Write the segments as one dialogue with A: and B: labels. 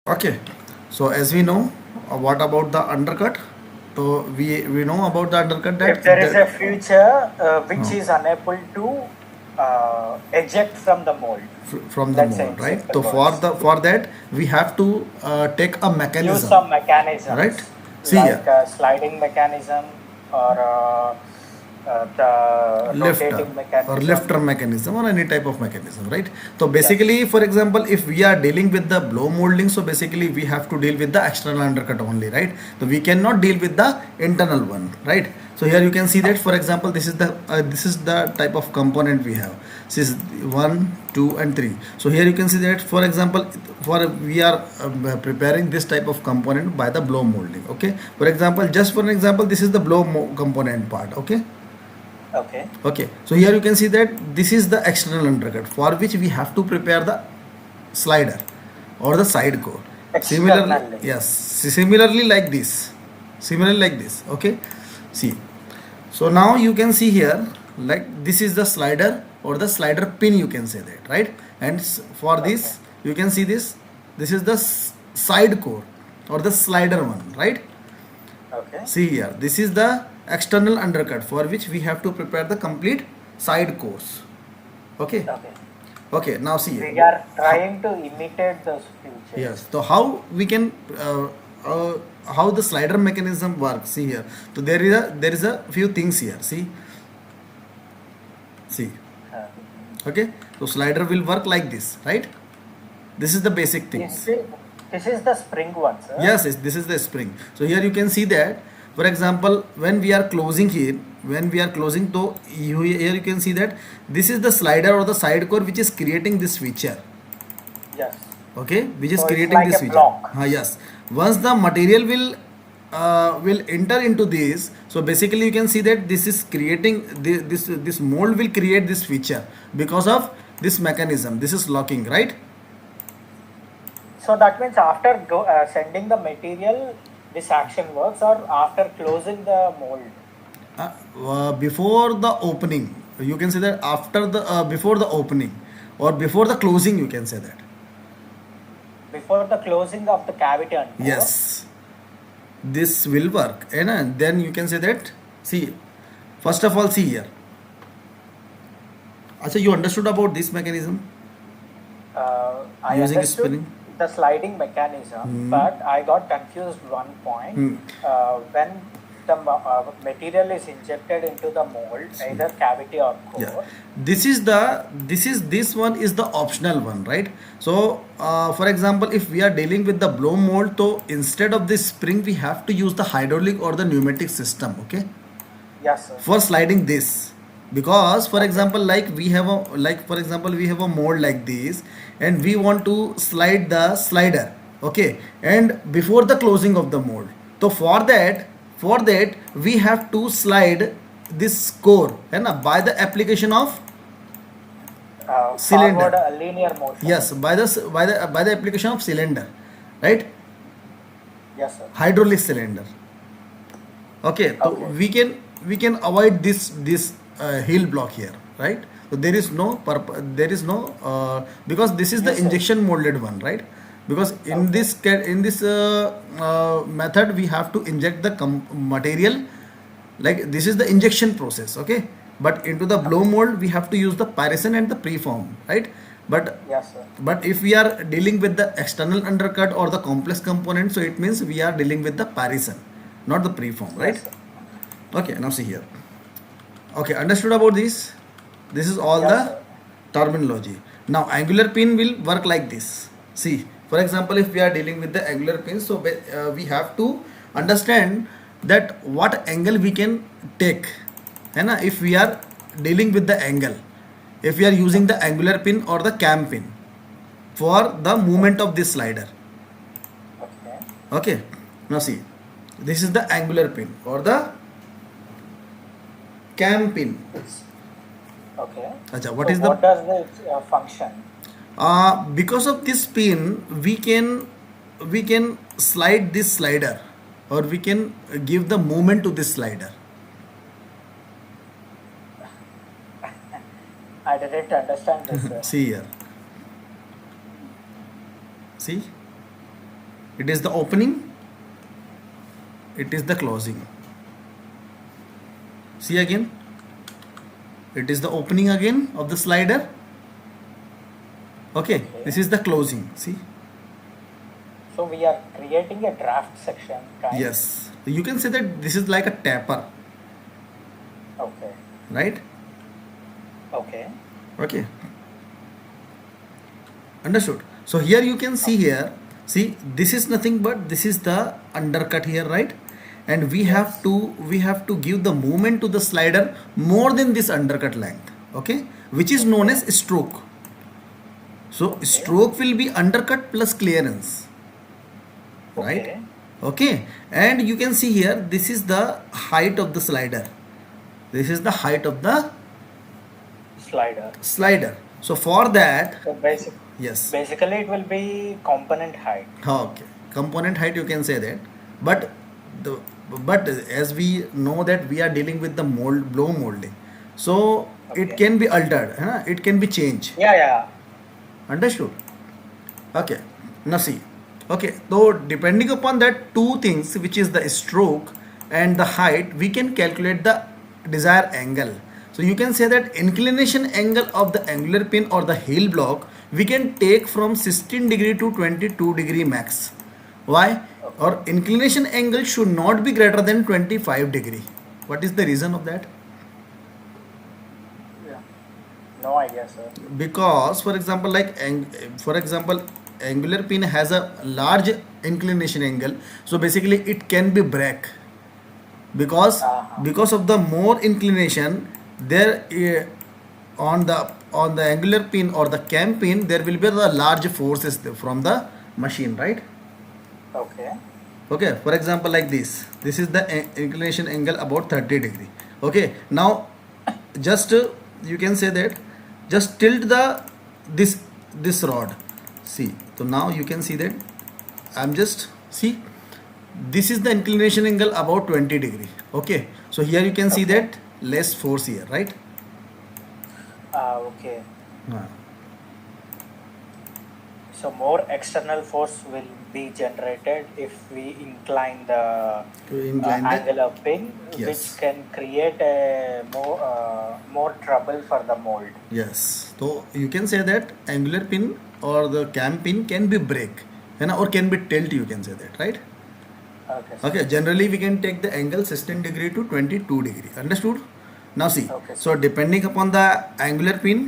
A: Okay, so as we know, what about the undercut? So we know about the undercut
B: If
A: that
B: there is
A: the
B: a feature which
A: uh,
B: is unable to eject from the mold,
A: from the
B: let's say
A: mold,
B: in
A: right?
B: simple
A: So
B: words,
A: for that we have to take a
B: use
A: mechanism,
B: some
A: right?
B: mechanisms
A: See here,
B: like a sliding mechanism or the
A: lifter
B: rotating
A: or
B: mechanism.
A: lifter mechanism or any type of mechanism, right? So
B: Yes.
A: basically, for example, if we are dealing with the blow molding, so basically we have to deal with the external undercut only, right? So we cannot deal with the internal one, right? So here you can see that, for example, this is the type of component we have. This is one, two, and three. So here you can see that, for example, for we are preparing this type of component by the blow molding. Okay, for example, just for an example, this is the component part. Okay.
B: Okay.
A: Okay, so here you can see that this is the external undercut for which we have to prepare the slider or the side core. Similarly,
B: Externally.
A: yes, similarly like this, similarly like this. Okay, see. So now you can see here, like this is the slider or the slider pin. You can say that, right? And for
B: Okay.
A: this, you can see this. This is the side core or the slider one, right?
B: Okay.
A: See here, this is the external undercut for which we have to prepare the complete side course. Okay.
B: Okay.
A: Okay. Now see here.
B: We are trying to imitate those features.
A: Yes. So how we can how the slider mechanism works? See here. So there is a few things here. See.
B: Uh,
A: Okay. So slider will work like this, right? This is the basic
B: is
A: things.
B: this is the spring one, sir?
A: Yes, this is the spring. So here you can see that, for example, when we are closing here, when we are closing, so here you can see that this is the slider or the side core which is creating this feature.
B: Yes.
A: Okay, which is
B: So it's
A: creating
B: like
A: this
B: a
A: feature.
B: block.
A: Yes. Once the material will enter into this, so basically you can see that this is creating this mold will create this feature because of this mechanism. This is locking, right?
B: So that means after sending the material, this action works, or after closing the mold.
A: Before the opening, you can say that after the before the opening or before the closing, you can say that.
B: Before the closing of the cavity and pore.
A: Yes, this will work, and then you can say that. See, first of all, see here. Acha, you understood about this mechanism
B: I
A: using
B: understood
A: spinning.
B: the sliding mechanism, but I got confused one point.
A: Hmm.
B: When the material is injected into the mold, either cavity or
A: Yeah,
B: core.
A: this one is the optional one, right? So for example, if we are dealing with the blow mold, so instead of this spring we have to use the hydraulic or the pneumatic system. Okay,
B: Yes, sir.
A: for sliding this, because for
B: Okay.
A: example, we have a mold like this and we want to slide the slider. Okay, and before the closing of the mold, so for that we have to slide this core and by the application of
B: Forward
A: cylinder.
B: linear motion.
A: Yes, by the application of cylinder, right?
B: Yes, sir.
A: Hydraulic cylinder. Okay, so
B: Okay.
A: we can avoid this heel block here, right? So there is no because this is the
B: Usage.
A: injection molded one, right? Because in
B: Okay.
A: this method we have to inject the material, like this is the injection process. Okay, but into the blow
B: Okay.
A: mold we have to use the pyrosin and the preform, right? but
B: Yes, sir.
A: but if we are dealing with the external undercut or the complex component, so it means we are dealing with the pyrosin, not the preform, right?
B: Yes, sir.
A: Okay, now see here. Okay, understood about this? This is all
B: Yes,
A: the
B: sir.
A: terminology. Now, angular pin will work like this. See, for example, if we are dealing with the angular pin, so we have to understand that what angle we can take. है ना? If we are dealing with the angle, if we are using the
B: Okay.
A: angular pin or the cam pin for the movement
B: Okay.
A: of this slider.
B: Okay.
A: Okay, now see, this is the angular pin or the cam pin.
B: It's okay.
A: Acha, what
B: So
A: is the
B: what does the function?
A: because of this pin we can slide this slider or we can give the movement to this slider.
B: I didn't understand this, sir.
A: See here, see, It is the opening, it is the closing. See again, it is the opening again of the slider. Okay, this is the closing. See,
B: So we are creating a draft section, kind.
A: yes, you can say that this is like a tapper,
B: Okay.
A: right?
B: Okay.
A: Okay, understood. So here you can see here, see, this is nothing but this is the undercut here, right? And we have to give the movement to the slider more than this undercut length, okay, which is known as stroke. So stroke will be undercut plus clearance, right?
B: Okay.
A: Okay, and you can see here, this is the height of the slider, this is the height of the
B: Slider.
A: So for that,
B: So
A: yes,
B: basically it will be component height.
A: okay, component height you can say that, but the but as we know that we are dealing with the blow molding, so
B: Okay.
A: it can be altered, huh? It can be changed.
B: Yeah.
A: Understood? Okay. Now see. Okay. So depending upon that two things, which is the stroke and the height, we can calculate the desired angle. So you can say that inclination angle of the angular pin or the heel block we can take from 16 degree to 22 degree max. Why? Or inclination angle should not be greater than 25 degree. What is the reason of that?
B: Yeah. No idea, sir.
A: Because for example, like for example, angular pin has a large inclination angle, so basically it can be break because because of the more inclination there on the angular pin or the cam pin, there will be the large forces from the machine, right?
B: Okay.
A: Okay, for example, like this is the inclination angle about 30 degree. Okay, now just you can say that just tilt the this rod. See, so now you can see that I'm just see, this is the inclination angle about 20 degree. Okay, so here you can see that less force here, right?
B: Okay.
A: Ah.
B: So more external force will be generated if we incline the
A: To incline the-
B: angular pin,
A: Yes.
B: which can create a more trouble for the mold.
A: Yes, so you can say that angular pin or the cam pin can be break, or can be tilt, you can say that, right?
B: Okay. Sir.
A: Okay, generally we can take the angle 16 degree to 22 degree. Understood? Now see,
B: Okay,
A: so depending upon the angular pin,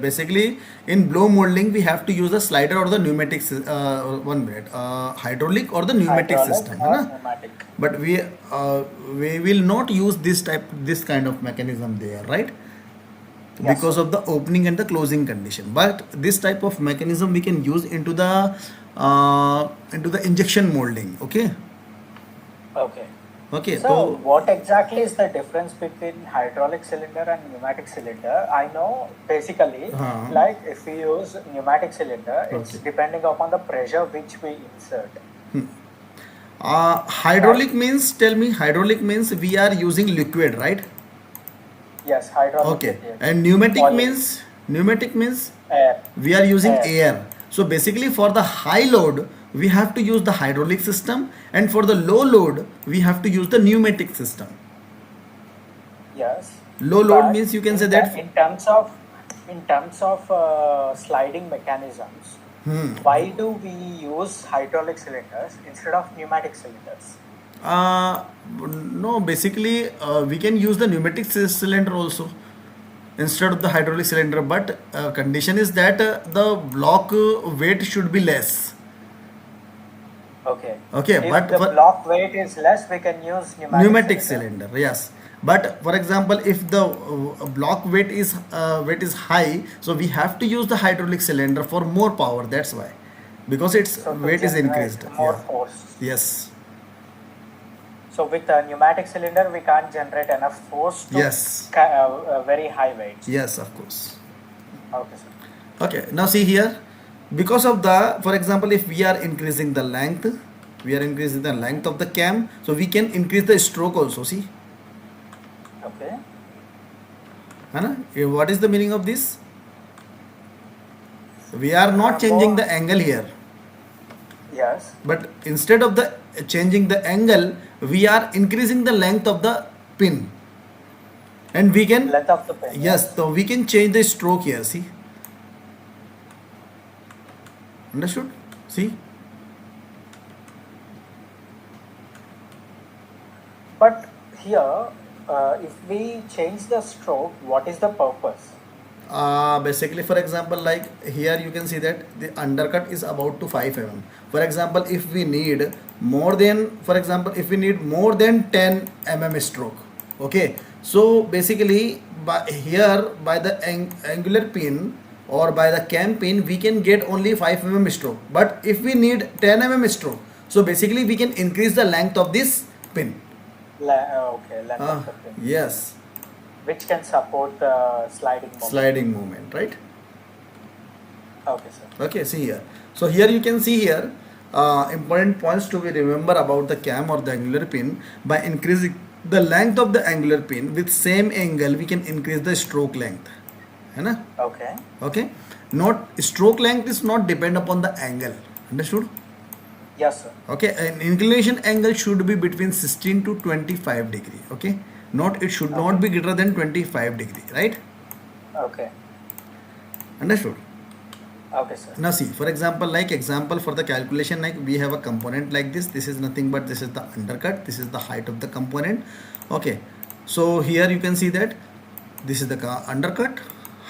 A: basically in blow molding we have to use the slider or the pneumatic one minute, hydraulic or the pneumatic
B: Hydraulic
A: system,
B: or pneumatic.
A: but we will not use this kind of mechanism there, right?
B: Yes,
A: Because of the opening and the closing condition, but this type of mechanism we can use into the injection molding. Okay.
B: Okay.
A: So
B: So what exactly is the difference between hydraulic cylinder and pneumatic cylinder? I know basically, like if we use pneumatic cylinder, it's
A: Okay.
B: depending upon the pressure which we insert.
A: hydraulic means, tell me, hydraulic means we are using liquid, right?
B: Yes, hydraulic.
A: Okay.
B: liquid.
A: And pneumatic
B: Oil.
A: means
B: Air.
A: we are using
B: Air.
A: air. So basically for the high load we have to use the hydraulic system, and for the low load we have to use the pneumatic system.
B: Yes.
A: Low load
B: But
A: means you can
B: in
A: say
B: the-
A: that
B: in terms of sliding mechanisms, why do we use hydraulic cylinders instead of pneumatic cylinders?
A: no, basically we can use the pneumatic cylinder also instead of the hydraulic cylinder, but condition is that the block weight should be less.
B: Okay.
A: Okay,
B: If
A: but
B: the
A: for
B: block weight is less, we can use
A: pneumatic cylinder, yes. But for example, if the block weight is high, so we have to use the hydraulic cylinder for more power. That's why, because its
B: So to
A: weight is
B: generate
A: increased.
B: more
A: Yeah.
B: force.
A: Yes.
B: So with a pneumatic cylinder, we can't generate enough force to
A: Yes.
B: very high weights.
A: Yes, of course.
B: Okay, sir.
A: Okay, now see here, because of the, for example, if we are increasing the length, of the cam, so we can increase the stroke also. See,
B: Okay.
A: what is the meaning of this? We are not changing the angle here.
B: Yes.
A: But instead of the changing the angle, we are increasing the length of the pin, and we can,
B: Length of the pin.
A: yes,
B: Yes.
A: so we can change the stroke here. See, understood? See,
B: But here, if we change the stroke, what is the purpose?
A: basically, for example, like here you can see that the undercut is about to 5 mm. For example, if we need more than, for example, if we need more than 10 mm stroke, okay, so basically by here by the angular pin or by the cam pin we can get only 5 mm stroke, but if we need 10 mm stroke, so basically we can increase the length of this pin.
B: Okay, length of the pin,
A: Yes,
B: which can support the sliding moment.
A: sliding movement, right?
B: Okay, sir.
A: Okay, see here. So here you can see here important points to be remember about the cam or the angular pin. By increasing the length of the angular pin with same angle, we can increase the stroke length. है ना?
B: Okay.
A: Okay. Not stroke length is not depend upon the angle. Understood?
B: Yes, sir.
A: Okay. An inclination angle should be between 16 to 25 degree. Okay. Not it should not be greater than 25 degree. Right?
B: Okay.
A: Understood?
B: Okay, sir.
A: Now see, for example, like example for the calculation, like we have a component like this is nothing but this is the undercut, this is the height of the component. Okay, so here you can see that this is the undercut,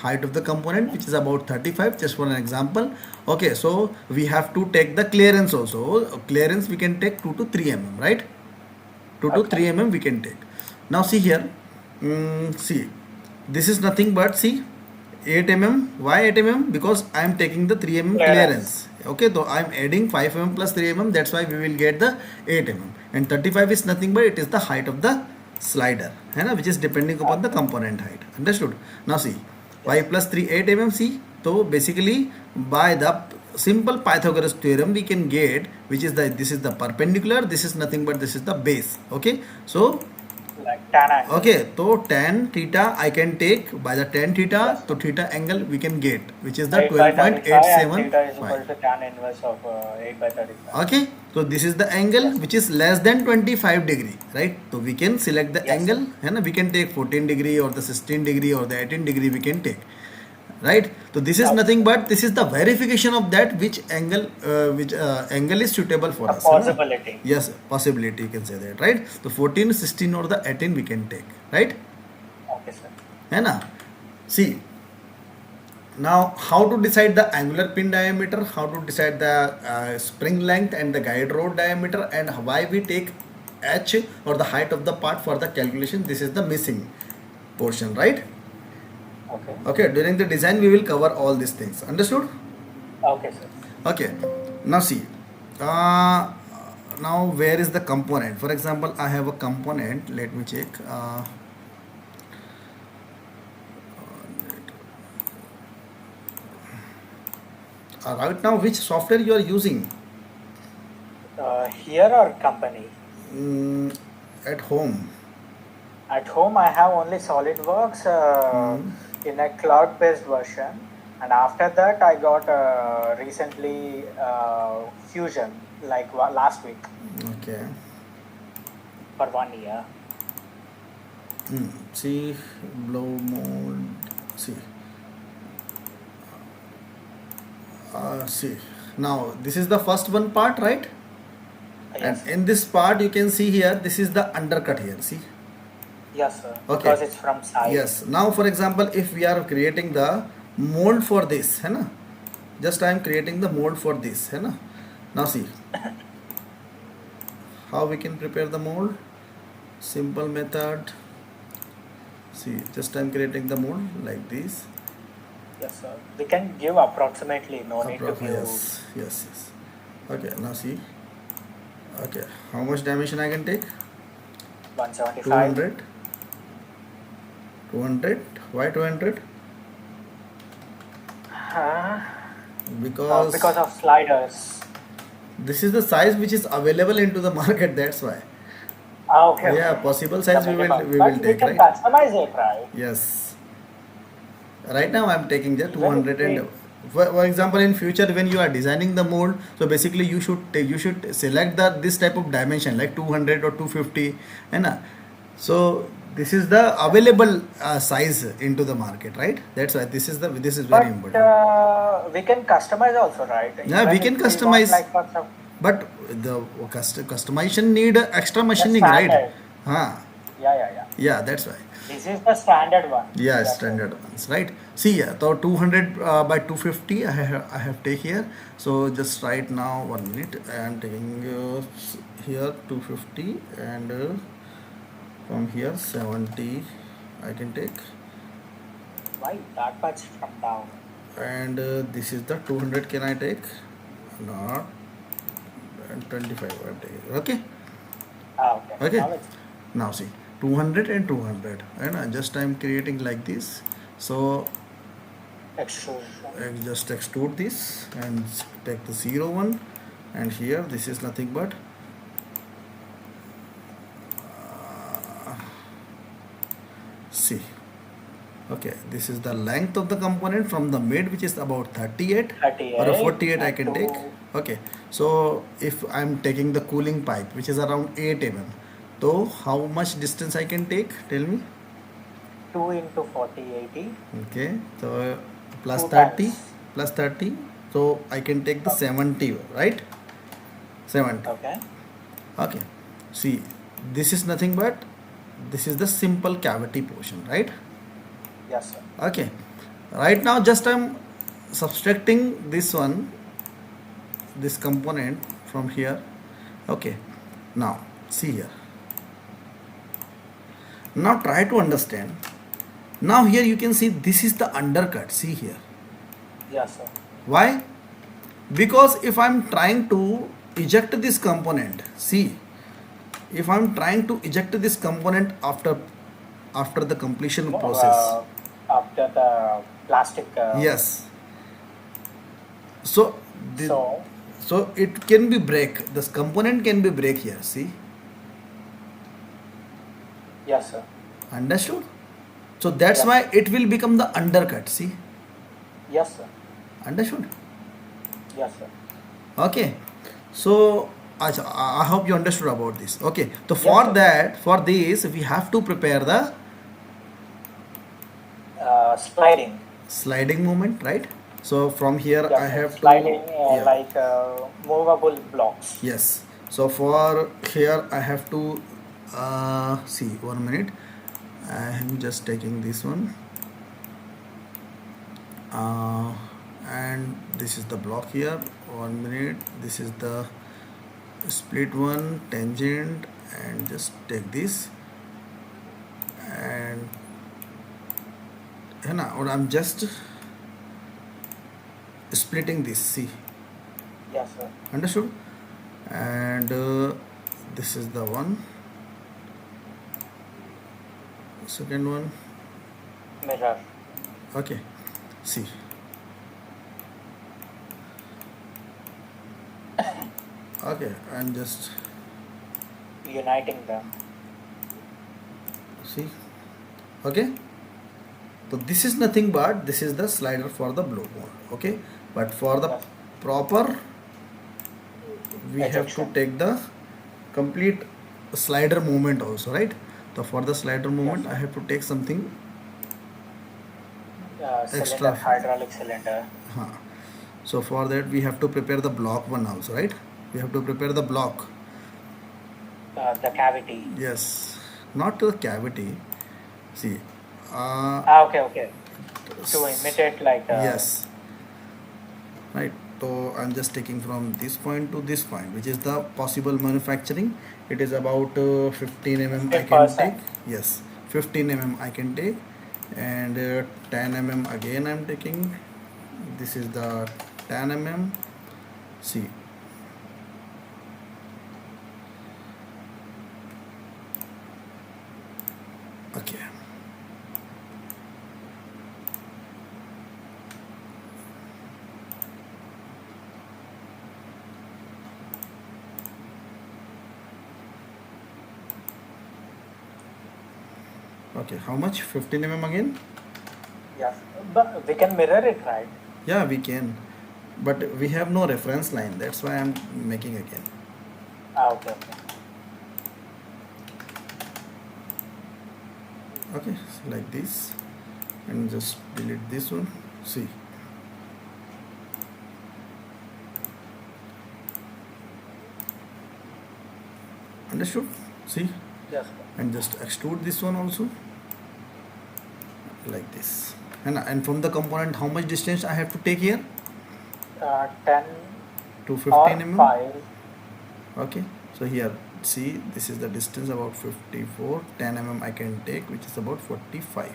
A: height of the component, which is about 35, just for an example. Okay, so we have to take the clearance also. Clearance we can take 2 to 3 mm, right? 2 to 3 mm we can take. Now see here, see, this is nothing but, see, 8 mm. Why 8 mm? Because I am taking the 3 mm clearance. Okay, so I am adding 5 mm plus 3 mm. That's why we will get the 8 mm. And 35 is nothing but it is the height of the slider, है ना, which is depending upon the component height. Understood? Now see, 5 plus 3 8 mm. See, so basically by the simple Pythagoras theorem we can get which is the, this is the perpendicular, this is nothing but this is the base. Okay, so
B: Like tan angle.
A: okay, so tan theta I can take by the tan theta, so theta angle we can get, which is the
B: 8 by 35 and theta is equal
A: 12.875.
B: to tan inverse of 8 by 35.
A: Okay, so this is the angle which is less than 25 degree, right? So we can select the
B: Yes.
A: angle, and we can take 14 degree or the 16 degree or the 18 degree we can take, right? So this is nothing but this is the verification of that which angle is suitable for
B: A
A: us.
B: possibility.
A: Yes, possibility you can say that, right? The 14, 16 or the 18 we can take, right?
B: Okay, sir.
A: है ना? See, now how to decide the angular pin diameter, how to decide the spring length and the guide rod diameter, and why we take h or the height of the part for the calculation. This is the missing portion, right?
B: Okay.
A: Okay, during the design we will cover all these things. Understood?
B: Okay, sir.
A: Okay, now see, now where is the component? For example, I have a component, let me check. Right now, which software you are using?
B: Here or company?
A: At home.
B: At home, I have only SolidWorks in a cloud-based version, and after that, I got recently Fusion, like last week
A: Okay.
B: for 1 year.
A: See, blow mold. See. See. Now, this is the first one part, right?
B: Yes,
A: And in this part, you can see here, this is the undercut here. See.
B: yes, sir.
A: Okay.
B: Because it's from side.
A: Yes. Now, for example, if we are creating the mold for this, है ना? Just I am creating the mold for this, है ना? Now see, how we can prepare the mold? Simple method. See, just I am creating the mold like this.
B: Yes, sir. We can give approximately. No need to give.
A: Yes, yes, yes. Okay. Now see. Okay. How much dimension I can take?
B: 175.
A: 200. 200. Why 200?
B: Because of sliders.
A: This is the size which is available into the market. That's why.
B: Okay.
A: Yeah, possible size we will
B: But
A: take,
B: we can
A: right?
B: customize it, right?
A: Yes. Right now I am taking just
B: Even if
A: 200 and for example, in future when you are designing the mold, so basically you should select the this type of dimension like 200 or 250, and so this is the available size into the market, right? That's why this is very
B: But
A: important.
B: we can customize also, right?
A: Yeah, we
B: Even
A: can
B: if we want
A: customize,
B: like for some
A: but the customization need extra
B: the
A: machining, right?
B: standard.
A: Huh.
B: Yeah, yeah, yeah.
A: Yeah, that's why.
B: This is the standard one.
A: Yeah,
B: Yes, sir.
A: standard ones, right? See, yeah, so 200 by 250 I have take here. So just right now, 1 minute, I am taking here 250, and from here 70 I can take,
B: Why that much from down?
A: and this is the 200 can I take? Not, and 25 I am taking. Okay,
B: Ah, okay.
A: okay.
B: Now it's
A: Now see, 200 and 200, and just I am creating like this. So
B: extrusion.
A: I just extrude this and take the 01, and here this is nothing but see, okay, this is the length of the component from the mid, which is about 38 or a
B: 38
A: 48 I
B: and
A: can take.
B: 2
A: Okay, so if I'm taking the cooling pipe, which is around 8 mm, so how much distance I can take, tell me?
B: 2 into 40, 80.
A: Okay, so plus
B: 2
A: 30,
B: times.
A: plus 30, so I can take the 70, right? 70.
B: Okay.
A: Okay, see, this is nothing but this is the simple cavity portion, right?
B: Yes, sir.
A: Okay, right now just I'm subtracting this one, this component from here. Okay, now see here, now try to understand. Now here you can see this is the undercut, see here.
B: Yes, sir.
A: Why? Because if I'm trying to eject this component, see, if I'm trying to eject this component after the completion process,
B: After the plastic.
A: yes, so the,
B: So,
A: so it can be break, this component can be break here, see,
B: yes, sir.
A: understood? So that's
B: Yes.
A: why it will become the undercut, see,
B: Yes, sir.
A: understood?
B: Yes, sir.
A: Okay, so I hope you understood about this. Okay, so
B: Yes,
A: for
B: sir.
A: that, for this we have to prepare the
B: Sliding.
A: sliding moment, right? So from here I
B: Yes, sir.
A: have to,
B: Sliding
A: yeah,
B: like movable blocks.
A: yes. So for here I have to see, 1 minute, I am just taking this one, uh, and this is the block here. 1 minute, this is the split one, tangent, and just take this, and or I'm just splitting this, see,
B: Yes, sir.
A: understood? And this is the one, second one.
B: Mirror.
A: Okay, see, okay, I'm just
B: Uniting them.
A: see, okay. So this is nothing but this is the slider for the blow mold, okay. But for the
B: Yes.
A: proper, we have to
B: Ejection.
A: take the complete slider movement also, right? So for the slider
B: Yes,
A: movement, I
B: sir.
A: have to take something
B: Cylinder,
A: extra.
B: hydraulic cylinder.
A: Huh. So for that, we have to prepare the block one also, right? We have to prepare the block.
B: The cavity.
A: Yes, not the cavity. See,
B: Okay, okay. To imitate like
A: yes, right. So I'm just taking from this point to this point, which is the possible manufacturing. It is about 15 mm I can
B: 15%.
A: take. Yes, 15 mm I can take, and 10 mm again I'm taking. This is the 10 mm. See, okay. Okay, how much? 15 mm again?
B: Yes. But we can mirror it, right?
A: Yeah, we can, but we have no reference line. That's why I'm making again.
B: Okay, okay.
A: Okay, so like this, and just delete this one. See, understood? See,
B: Yes,
A: and just extrude this one also like this. And from the component, how much distance I have to take here?
B: 10
A: To
B: or
A: 15 mm.
B: 5.
A: Okay, so here, see, this is the distance about 54. 10 mm I can take, which is about 45.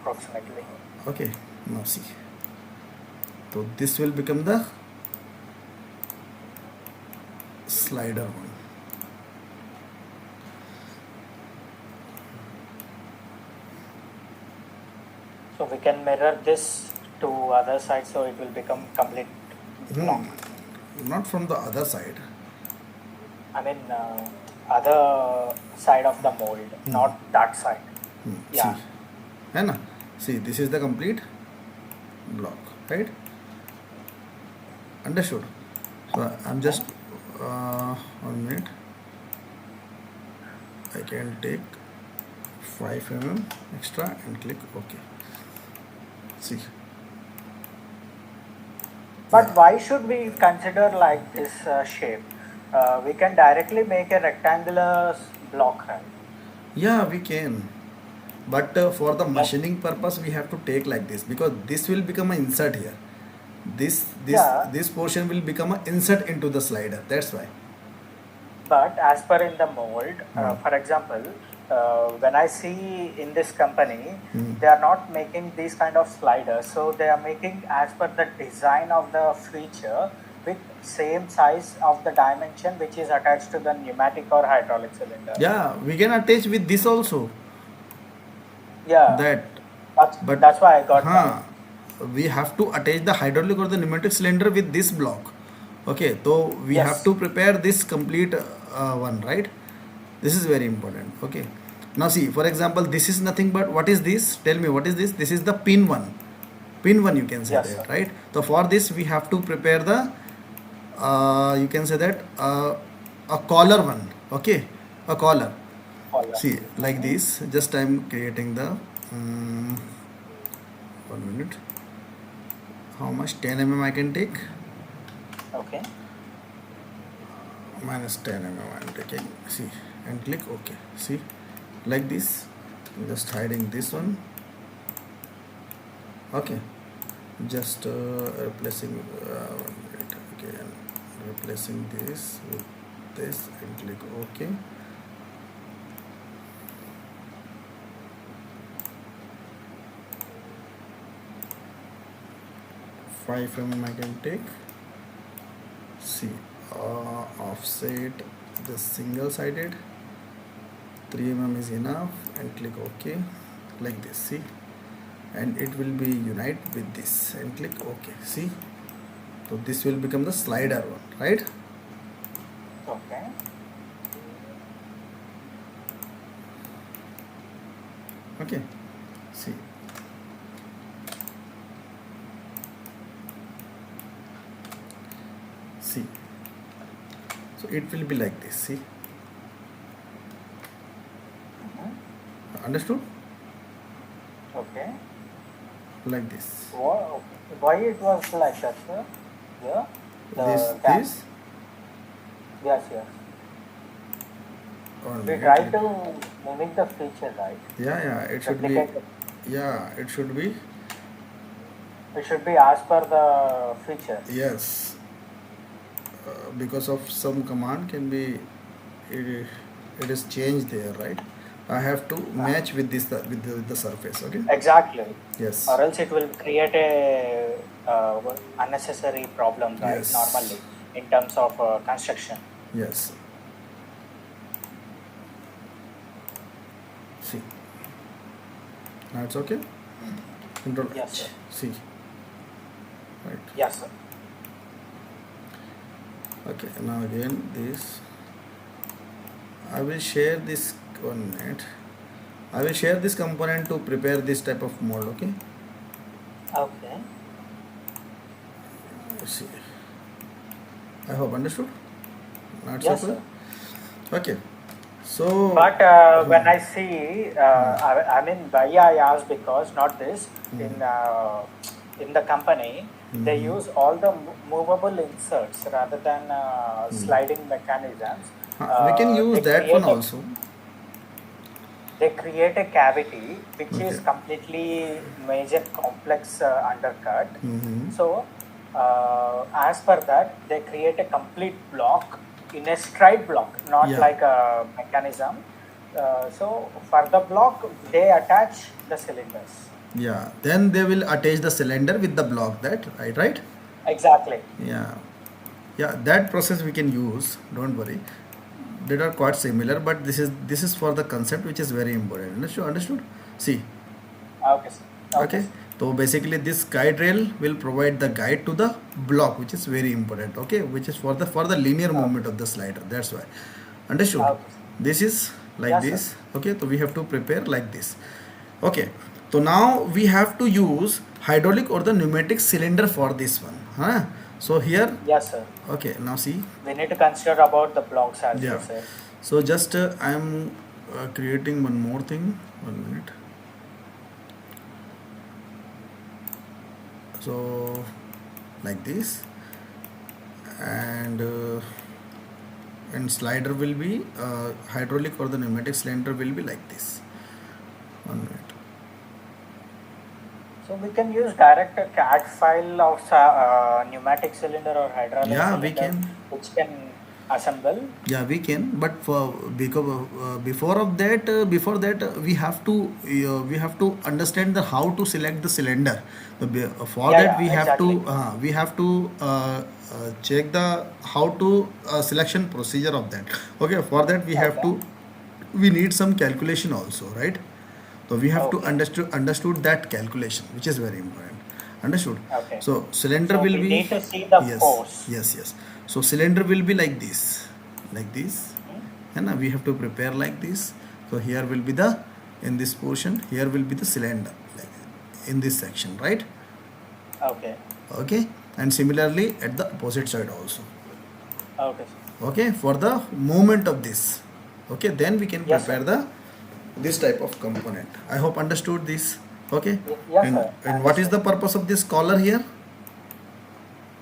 B: Approximately.
A: Okay, now see. So this will become the slider one.
B: So we can mirror this to other side, so it will become complete block.
A: Not from the other side.
B: I mean, other side of the mold, not that side. Yeah.
A: See, है ना? See, this is the complete block, right? Understood? So I'm just 1 minute. I can take 5 mm extra and click OK. See.
B: But why should we consider like this shape? We can directly make a rectangular block, right?
A: Yeah, we can. But for the machining purpose, we have to take like this because this will become an insert here.
B: Yeah.
A: This portion will become an insert into the slider. That's why.
B: But as per in the mold, for example, when I see in this company, they are not making these kind of sliders. So they are making as per the design of the feature with same size of the dimension which is attached to the pneumatic or hydraulic cylinder.
A: Yeah, we can attach with this also.
B: Yeah.
A: That. But
B: That's why I got that.
A: we have to attach the hydraulic or the pneumatic cylinder with this block. Okay, so we
B: Yes.
A: have to prepare this complete one, right? This is very important. Okay, now see, for example, this is nothing but what is this? Tell me, what is this? This is the pin one. Pin one, you can say
B: Yes,
A: that,
B: sir.
A: right? So for this, we have to prepare the you can say that a collar one. Okay, a collar.
B: All right.
A: See, like this. Just I'm creating the 1 minute. How much? 10 mm I can take.
B: Okay.
A: Minus 10 mm I'm taking. See, and click OK. See, like this. I'm just hiding this one. Okay, just replacing okay, and replacing this with this and click OK. Five mm I can take. See, offset the single sided. 3 mm is enough and click OK like this. See, and it will be unite with this and click OK. See, so this will become the slider one, right?
B: Okay.
A: Okay, see, see, so it will be like this. See, understood?
B: Okay.
A: Like this.
B: Why it was like that, sir? Yeah.
A: This
B: Yes, yes.
A: or
B: We try to mimic the feature, right?
A: yeah, it should be.
B: Replicate it.
A: Yeah, it should be.
B: It should be as per the feature.
A: Yes, because of some command can be it is changed there, right? I have to match with this with the surface. Okay.
B: Exactly.
A: Yes.
B: Or else it will create a unnecessary problem, right?
A: Yes.
B: Normally, in terms of construction.
A: Yes. See. Now it's okay. Control
B: Yes,
A: H.
B: sir.
A: See. Right.
B: Yes, sir.
A: Okay. Now again this. I will share this 1 minute. I will share this component to prepare this type of mold. Okay.
B: Okay.
A: See, I hope understood. Not so
B: Yes,
A: clear.
B: sir.
A: Okay. So
B: But when I see, I mean, why I asked because not this in the company they use all the movable inserts rather than sliding mechanisms.
A: we can use that one also.
B: They create a cavity which
A: Okay.
B: is completely major complex undercut.
A: Mm-hmm.
B: So, as per that, they create a complete block in a straight block, not
A: Yeah.
B: like a mechanism. So, for the block, they attach the cylinders.
A: Yeah. Then they will attach the cylinder with the block. That right?
B: Exactly.
A: Yeah. Yeah. That process we can use. Don't worry. They are quite similar, but this is for the concept which is very important. Understood? See.
B: Okay, sir. Okay,
A: Okay.
B: sir.
A: So basically, this guide rail will provide the guide to the block, which is very important. Okay, which is for the linear movement of the slider. That's why. Understood?
B: Okay, sir.
A: This is like
B: Yes, sir.
A: this. Okay, so we have to prepare like this. Okay. So now we have to use hydraulic or the pneumatic cylinder for this one. Huh? So here,
B: Yes, sir.
A: okay. Now see.
B: We need to consider about the blocks as
A: Yeah.
B: well, sir.
A: So just I am creating one more thing. 1 minute. So like this, and slider will be hydraulic or the pneumatic cylinder will be like this. 1 minute.
B: So we can use direct a CAD file of pneumatic cylinder or hydraulic
A: Yeah, we
B: cylinder,
A: can.
B: which can assemble.
A: Yeah, we can. But because before that, we have to understand the how to select the cylinder. For
B: Yeah,
A: that,
B: yeah, exactly.
A: we have to check the how to selection procedure of that. Okay, for that
B: Okay.
A: we need some calculation also, right? So we have to
B: Okay.
A: understood that calculation, which is very important. Understood.
B: Okay.
A: So cylinder
B: So
A: will
B: we
A: be,
B: need to see the
A: yes,
B: force.
A: yes. So cylinder will be like this, like this,
B: Hmm?
A: and we have to prepare like this. So here will be the in this portion. Here will be the cylinder, like in this section, right?
B: Okay.
A: Okay, and similarly at the opposite side also.
B: Okay, sir.
A: Okay, for the movement of this. Okay, then we can
B: Yes,
A: prepare
B: sir.
A: the this type of component. I hope understood this. Okay,
B: Yes,
A: and
B: sir.
A: what is
B: Understood.
A: the purpose of this collar here?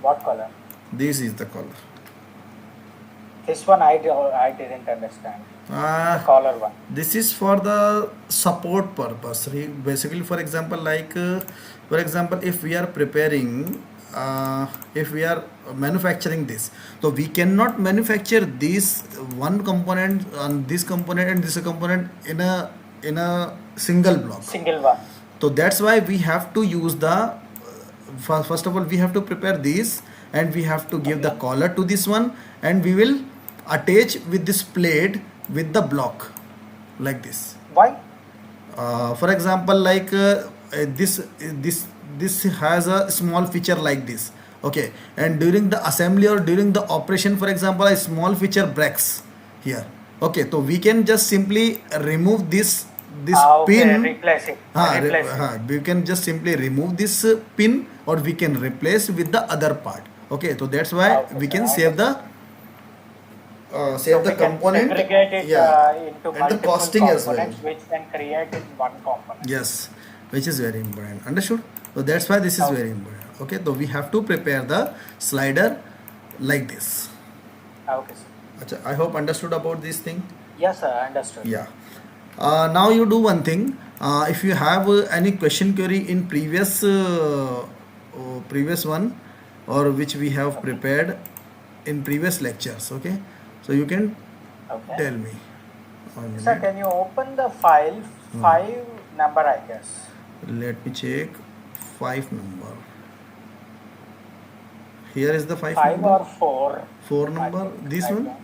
B: What color?
A: This is the collar.
B: This one I didn't understand. The
A: Uh,
B: collar one.
A: this is for the support purpose. Basically, for example, for example, if we are preparing, if we are manufacturing this, so we cannot manufacture this one component and this component in a single block.
B: Single one.
A: So that's why we have to use the first of all we have to prepare this, and we have to give the
B: Okay.
A: collar to this one, and we will attach with this plate with the block like this.
B: Why?
A: For example, this has a small feature like this. Okay, and during the assembly or during the operation, for example, a small feature breaks here. Okay, so we can just simply remove this
B: Okay,
A: pin.
B: replace it. Replace it.
A: We can just simply remove this pin, or we can replace with the other part. Okay, so that's why
B: Okay,
A: we
B: sir.
A: can
B: I
A: save the
B: So we can
A: component.
B: segregate it
A: Yeah,
B: into
A: and the
B: multiple
A: costing as well.
B: components which can create in one component.
A: Yes, which is very important. Understood? So that's why this is
B: Okay.
A: very important. Okay, so we have to prepare the slider like this.
B: Okay, sir.
A: Acha, I hope understood about this thing.
B: Yes, sir. Understood.
A: Yeah. Now you do one thing. If you have any question query in previous one, or which we have prepared in previous lectures, okay, so you can
B: Okay.
A: tell me. 1
B: Sir,
A: minute.
B: can you open the file 5 number, I guess?
A: Let me check 5 number. Here is the 5
B: 5
A: number.
B: or 4?
A: 4
B: I
A: number.
B: think.
A: This
B: I
A: one.
B: don't-